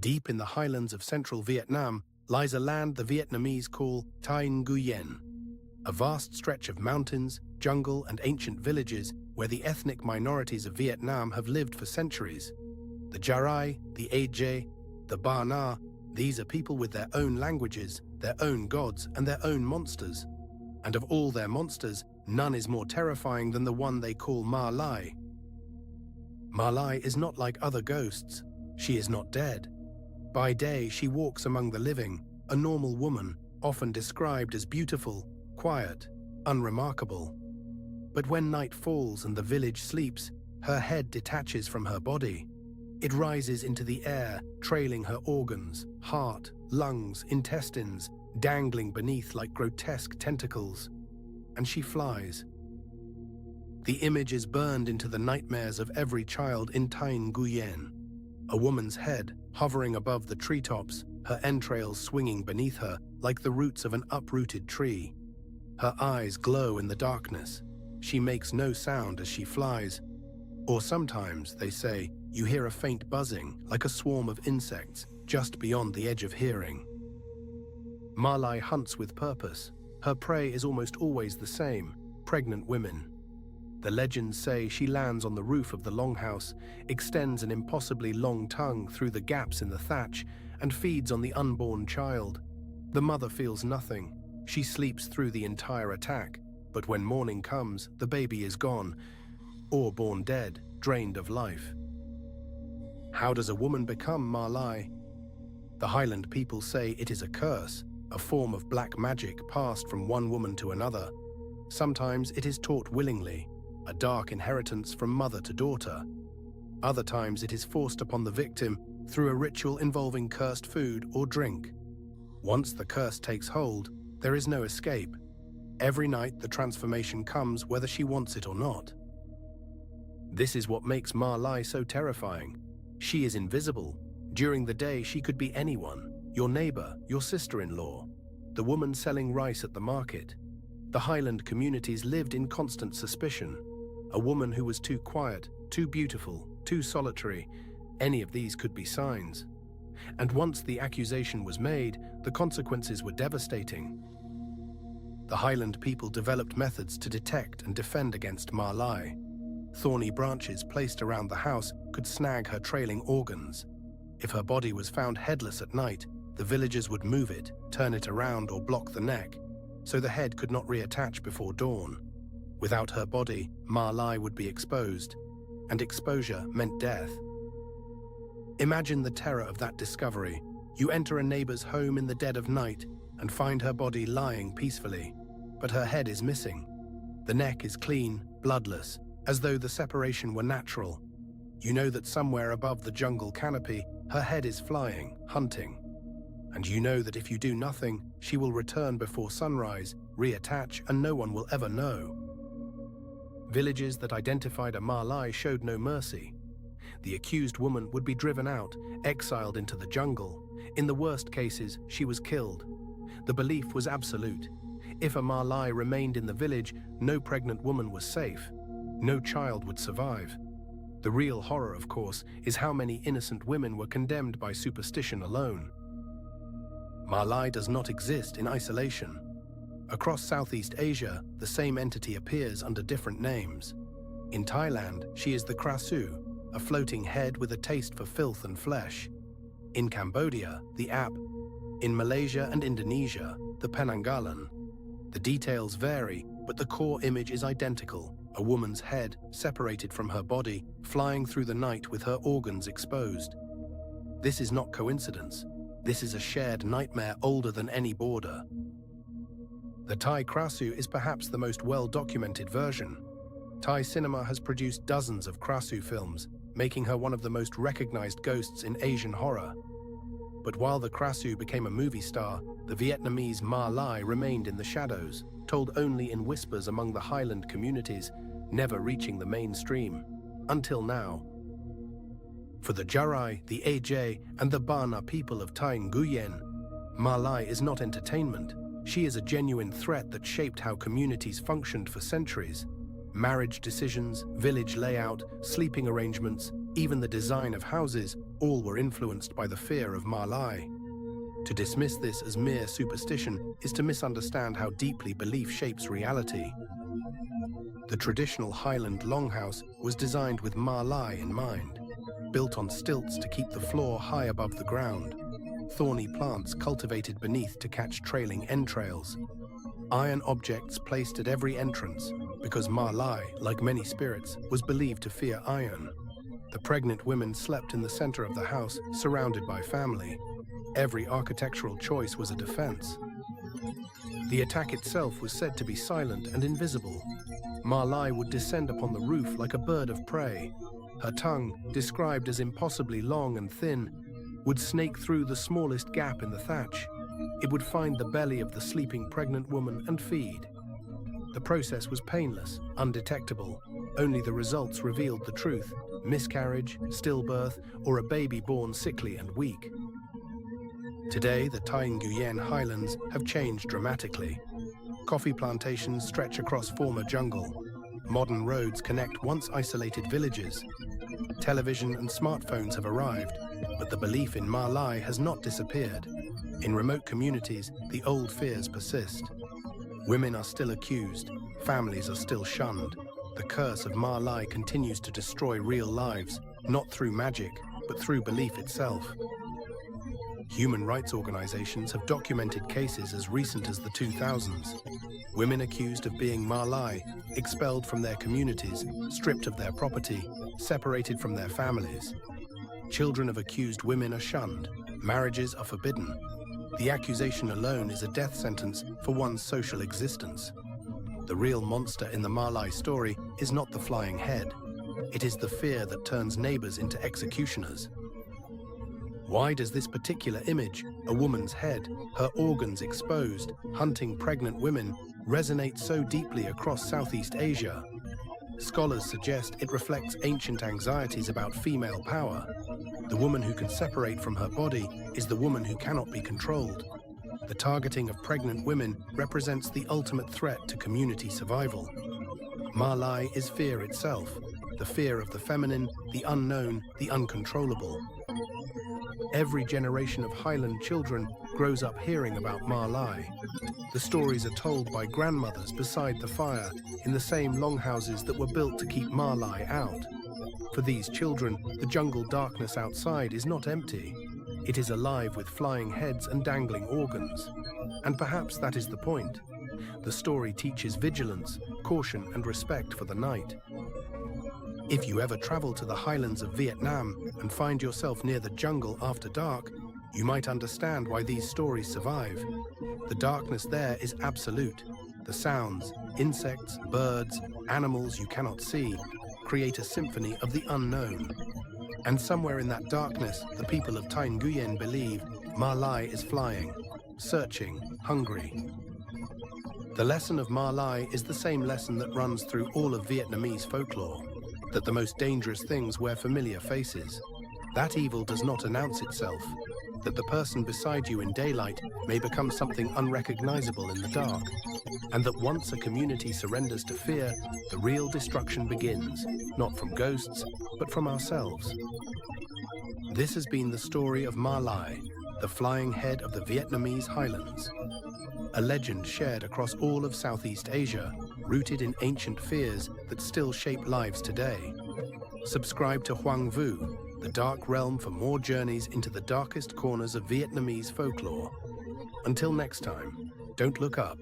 Deep in the highlands of central Vietnam lies a land the Vietnamese call Thai Nguyen, a vast stretch of mountains, jungle, and ancient villages where the ethnic minorities of Vietnam have lived for centuries. The Jarai, the Aj, the Ba Na, these are people with their own languages, their own gods, and their own monsters. And of all their monsters, none is more terrifying than the one they call Ma Lai. Ma Lai is not like other ghosts. She is not dead. By day, she walks among the living, a normal woman, often described as beautiful, quiet, unremarkable. But when night falls and the village sleeps, her head detaches from her body. It rises into the air, trailing her organs, heart, lungs, intestines, dangling beneath like grotesque tentacles. And she flies. The image is burned into the nightmares of every child in Thai Nguyen. A woman's head, hovering above the treetops, her entrails swinging beneath her like the roots of an uprooted tree. Her eyes glow in the darkness. She makes no sound as she flies. Or sometimes, they say, you hear a faint buzzing, like a swarm of insects, just beyond the edge of hearing. Ma Lai hunts with purpose. Her prey is almost always the same, pregnant women. The legends say she lands on the roof of the longhouse, extends an impossibly long tongue through the gaps in the thatch, and feeds on the unborn child. The mother feels nothing. She sleeps through the entire attack, but when morning comes, the baby is gone, or born dead, drained of life. How does a woman become Ma Lai? The Highland people say it is a curse, a form of black magic passed from one woman to another. Sometimes it is taught willingly, a dark inheritance from mother to daughter. Other times it is forced upon the victim through a ritual involving cursed food or drink. Once the curse takes hold, there is no escape. Every night the transformation comes whether she wants it or not. This is what makes Ma Lai so terrifying. She is invisible. During the day she could be anyone, your neighbor, your sister-in-law, the woman selling rice at the market. The Highland communities lived in constant suspicion. A woman who was too quiet, too beautiful, too solitary, any of these could be signs. And once the accusation was made, the consequences were devastating. The Highland people developed methods to detect and defend against Ma Lai. Thorny branches placed around the house could snag her trailing organs. If her body was found headless at night, the villagers would move it, turn it around, or block the neck, so the head could not reattach before dawn. Without her body, Ma Lai would be exposed, and exposure meant death. Imagine the terror of that discovery. You enter a neighbor's home in the dead of night and find her body lying peacefully, but her head is missing. The neck is clean, bloodless, as though the separation were natural. You know that somewhere above the jungle canopy, her head is flying, hunting. And you know that if you do nothing, she will return before sunrise, reattach, and no one will ever know. Villages that identified a Ma Lai showed no mercy. The accused woman would be driven out, exiled into the jungle. In the worst cases, she was killed. The belief was absolute. If a Ma Lai remained in the village, no pregnant woman was safe. No child would survive. The real horror, of course, is how many innocent women were condemned by superstition alone. Ma Lai does not exist in isolation. Across Southeast Asia, the same entity appears under different names. In Thailand, she is the Krasue, a floating head with a taste for filth and flesh. In Cambodia, the Ap. In Malaysia and Indonesia, the Penanggalan. The details vary, but the core image is identical, a woman's head, separated from her body, flying through the night with her organs exposed. This is not coincidence. This is a shared nightmare older than any border. The Thai Krasue is perhaps the most well-documented version. Thai cinema has produced dozens of Krasue films, making her one of the most recognized ghosts in Asian horror. But while the Krasue became a movie star, the Vietnamese Ma Lai remained in the shadows, told only in whispers among the Highland communities, never reaching the mainstream. Until now. For the Jarai, the Aj, and the Ba Na people of Thai Nguyen, Ma Lai is not entertainment. She is a genuine threat that shaped how communities functioned for centuries. Marriage decisions, village layout, sleeping arrangements, even the design of houses, all were influenced by the fear of Ma Lai. To dismiss this as mere superstition is to misunderstand how deeply belief shapes reality. The traditional Highland longhouse was designed with Ma Lai in mind, built on stilts to keep the floor high above the ground, thorny plants cultivated beneath to catch trailing entrails, iron objects placed at every entrance, because Ma Lai, like many spirits, was believed to fear iron. The pregnant women slept in the center of the house, surrounded by family. Every architectural choice was a defense. The attack itself was said to be silent and invisible. Ma Lai would descend upon the roof like a bird of prey. Her tongue, described as impossibly long and thin, would snake through the smallest gap in the thatch. It would find the belly of the sleeping pregnant woman and feed. The process was painless, undetectable. Only the results revealed the truth: miscarriage, stillbirth, or a baby born sickly and weak. Today, the Penanggalan Highlands have changed dramatically. Coffee plantations stretch across former jungle. Modern roads connect once isolated villages. Television and smartphones have arrived, but the belief in Ma Lai has not disappeared. In remote communities, the old fears persist. Women are still accused, families are still shunned. The curse of Ma Lai continues to destroy real lives, not through magic, but through belief itself. Human rights organizations have documented cases as recent as the 2000s. Women accused of being Ma Lai, expelled from their communities, stripped of their property, separated from their families. Children of accused women are shunned. Marriages are forbidden. The accusation alone is a death sentence for one's social existence. The real monster in the Ma Lai story is not the flying head. It is the fear that turns neighbors into executioners. Why does this particular image, a woman's head, her organs exposed, hunting pregnant women, resonate so deeply across Southeast Asia? Scholars suggest it reflects ancient anxieties about female power. The woman who can separate from her body is the woman who cannot be controlled. The targeting of pregnant women represents the ultimate threat to community survival. Ma Lai is fear itself, the fear of the feminine, the unknown, the uncontrollable. Every generation of Highland children grows up hearing about Ma Lai. The stories are told by grandmothers beside the fire in the same longhouses that were built to keep Ma Lai out. For these children, the jungle darkness outside is not empty. It is alive with flying heads and dangling organs. And perhaps that is the point. The story teaches vigilance, caution, and respect for the night. If you ever travel to the highlands of Vietnam and find yourself near the jungle after dark, you might understand why these stories survive. The darkness there is absolute. The sounds, insects, birds, animals you cannot see, create a symphony of the unknown. And somewhere in that darkness, the people of Penanggalan believe Ma Lai is flying, searching, hungry. The lesson of Ma Lai is the same lesson that runs through all of Vietnamese folklore, that the most dangerous things wear familiar faces. That evil does not announce itself, that the person beside you in daylight may become something unrecognizable in the dark, and that once a community surrenders to fear, the real destruction begins, not from ghosts, but from ourselves. This has been the story of Ma Lai, the flying head of the Vietnamese highlands. A legend shared across all of Southeast Asia, rooted in ancient fears that still shape lives today. Subscribe to Hoang Vu, the dark realm, for more journeys into the darkest corners of Vietnamese folklore. Until next time, don't look up.